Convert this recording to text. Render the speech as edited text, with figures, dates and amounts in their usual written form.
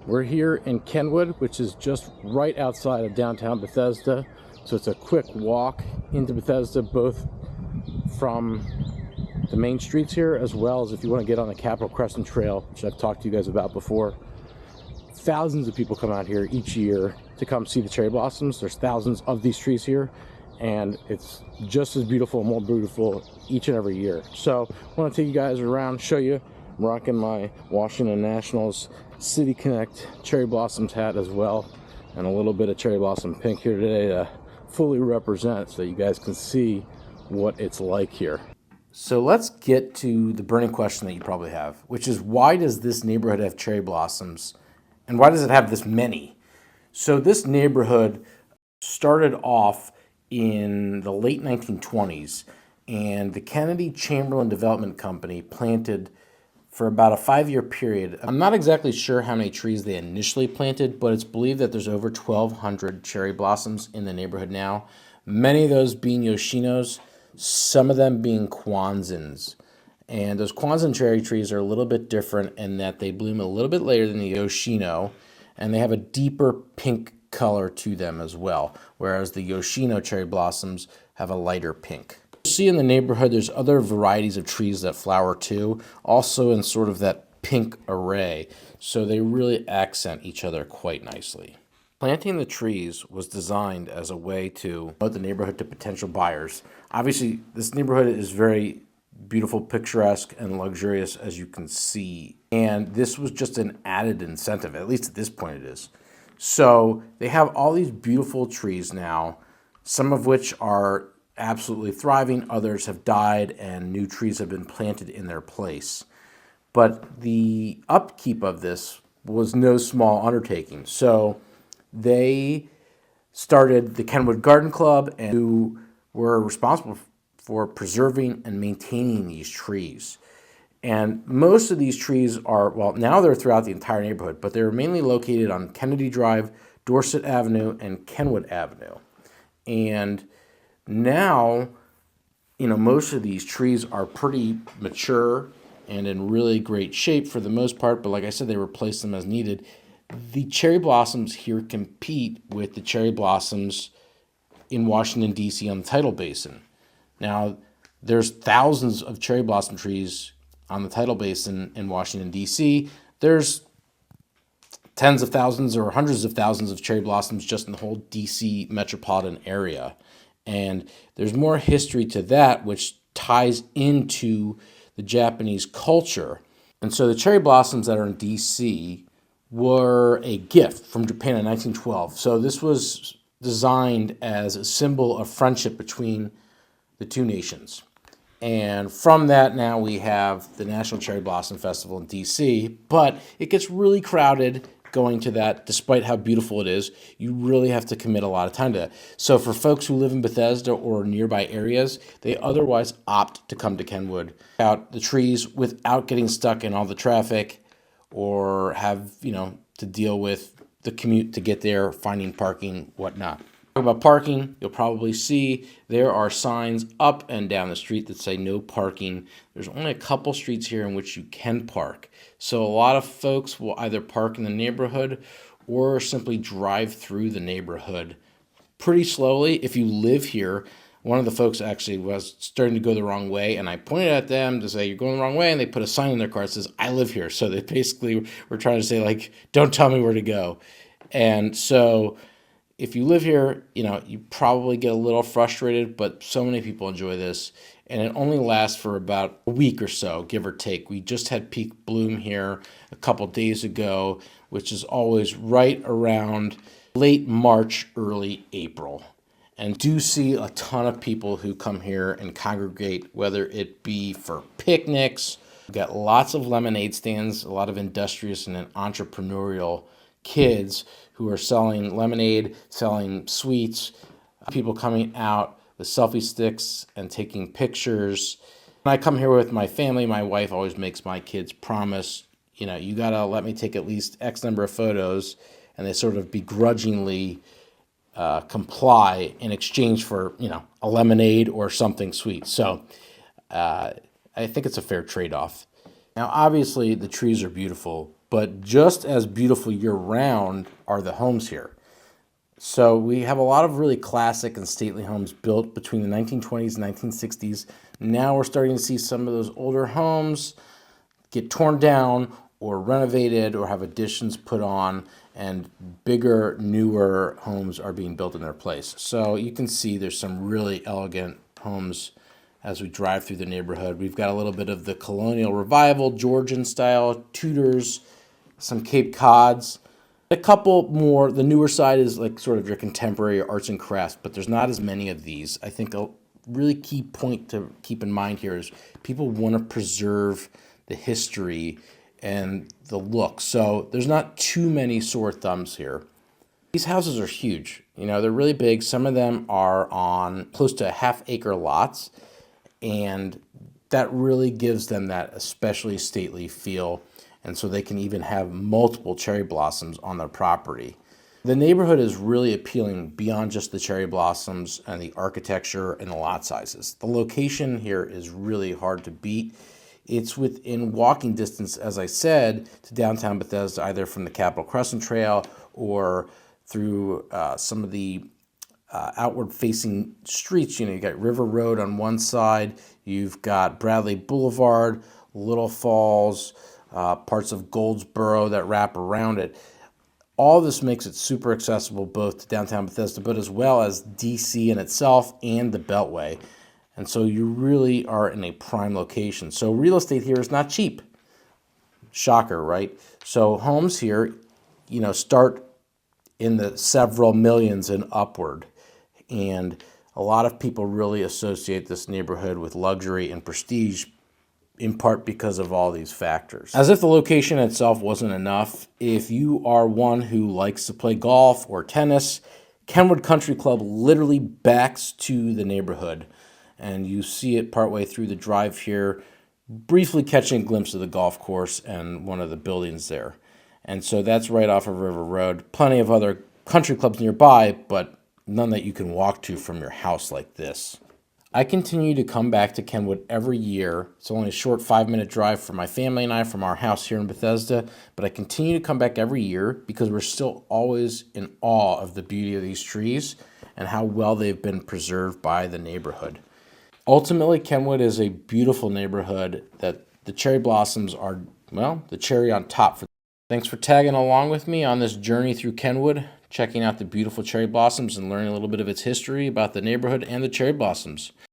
We're here in Kenwood, which is just right outside of downtown Bethesda. So it's a quick walk into Bethesda, both from the main streets here, as well as if you want to get on the Capitol Crescent Trail, which I've talked to you guys about before. Thousands of people come out here each year to come see the cherry blossoms. There's thousands of these trees here, and it's just as beautiful, more beautiful each and every year. So I want to take you guys around, show you. I'm rocking my Washington Nationals City Connect cherry blossoms hat as well, and a little bit of cherry blossom pink here today to fully represent, so you guys can see what it's like here. So let's get to the burning question that you probably have, which is, why does this neighborhood have cherry blossoms, and why does it have this many? So this neighborhood started off in the late 1920s, and the Kennedy Chamberlain Development Company planted for about a 5-year period. I'm not exactly sure how many trees they initially planted, but it's believed that there's over 1,200 cherry blossoms in the neighborhood now. Many of those being Yoshinos, some of them being Kwanzans. And those Kwanzan cherry trees are a little bit different in that they bloom a little bit later than the Yoshino, and they have a deeper pink color to them as well, whereas the Yoshino cherry blossoms have a lighter pink. See in the neighborhood, there's other varieties of trees that flower too, also in sort of that pink array, so they really accent each other quite nicely. Planting the trees was designed as a way to promote the neighborhood to potential buyers. Obviously, this neighborhood is very beautiful, picturesque, and luxurious, as you can see, and this was just an added incentive, at least at this point it is. So they have all these beautiful trees now, some of which are absolutely thriving, others have died, and new trees have been planted in their place. But the upkeep of this was no small undertaking. So they started the Kenwood Garden Club, and who were responsible for preserving and maintaining these trees. And most of these trees are, well, now they're throughout the entire neighborhood, but they're mainly located on Kennedy Drive, Dorset Avenue, and Kenwood Avenue. And now, most of these trees are pretty mature and in really great shape for the most part, but like I said, they replace them as needed. The cherry blossoms here compete with the cherry blossoms in Washington, D.C. on the tidal basin. Now, there's thousands of cherry blossom trees on the tidal basin in Washington, D.C. There's tens of thousands or hundreds of thousands of cherry blossoms just in the whole D.C. metropolitan area. And there's more history to that, which ties into the Japanese culture. And so the cherry blossoms that are in D.C. were a gift from Japan in 1912. So this was designed as a symbol of friendship between the two nations. And from that, now we have the National Cherry Blossom Festival in D.C., but it gets really crowded going to that. Despite how beautiful it is, you really have to commit a lot of time to that. So for folks who live in Bethesda or nearby areas, they otherwise opt to come to Kenwood out the trees without getting stuck in all the traffic or have, to deal with the commute to get there, finding parking, whatnot. About parking, you'll probably see there are signs up and down the street that say no parking. There's only a couple streets here in which you can park. So a lot of folks will either park in the neighborhood or simply drive through the neighborhood pretty slowly. If you live here, one of the folks actually was starting to go the wrong way, and I pointed at them to say, you're going the wrong way, and they put a sign in their car that says, I live here. So they basically were trying to say, don't tell me where to go. And so if you live here, you probably get a little frustrated, but so many people enjoy this, and it only lasts for about a week or so, give or take. We just had peak bloom here a couple days ago, which is always right around late March, early April. And do see a ton of people who come here and congregate, whether it be for picnics. We've got lots of lemonade stands, a lot of industrious and entrepreneurial kids who are selling lemonade, selling sweets, people coming out with selfie sticks and taking pictures. When I come here with my family, my wife always makes my kids promise, you gotta let me take at least X number of photos, and they sort of begrudgingly comply in exchange for, a lemonade or something sweet. So I think it's a fair trade-off. Now, obviously, the trees are beautiful, but just as beautiful year-round are the homes here. So we have a lot of really classic and stately homes built between the 1920s and 1960s. Now we're starting to see some of those older homes get torn down or renovated or have additions put on, and bigger, newer homes are being built in their place. So you can see there's some really elegant homes as we drive through the neighborhood. We've got a little bit of the colonial revival, Georgian style, Tudors, some Cape Cods. A couple more. The newer side is like sort of your contemporary arts and crafts, but there's not as many of these. I think a really key point to keep in mind here is people want to preserve the history and the look. So there's not too many sore thumbs here. These houses are huge. You know, they're really big. Some of them are on close to half-acre lots, and that really gives them that especially stately feel. And so they can even have multiple cherry blossoms on their property. The neighborhood is really appealing beyond just the cherry blossoms and the architecture and the lot sizes. The location here is really hard to beat. It's within walking distance, as I said, to downtown Bethesda, either from the Capitol Crescent Trail or through some of the outward-facing streets. You know, you got River Road on one side, you've got Bradley Boulevard, Little Falls, parts of Goldsboro that wrap around it. All this makes it super accessible both to downtown Bethesda, but as well as DC in itself and the Beltway. And so you really are in a prime location. So real estate here is not cheap. Shocker, right? So homes here, you know, start in the several millions and upward. And a lot of people really associate this neighborhood with luxury and prestige, in part because of all these factors. As if the location itself wasn't enough, if you are one who likes to play golf or tennis, Kenwood Country Club literally backs to the neighborhood, and you see it partway through the drive here, briefly catching a glimpse of the golf course and one of the buildings there. And so that's right off of River Road. Plenty of other country clubs nearby, but none that you can walk to from your house like this. I continue to come back to Kenwood every year. It's only a short 5-minute drive for my family and I from our house here in Bethesda, but I continue to come back every year because we're still always in awe of the beauty of these trees and how well they've been preserved by the neighborhood. Ultimately, Kenwood is a beautiful neighborhood that the cherry blossoms are, well, the cherry on top. Thanks for tagging along with me on this journey through Kenwood, checking out the beautiful cherry blossoms and learning a little bit of its history about the neighborhood and the cherry blossoms.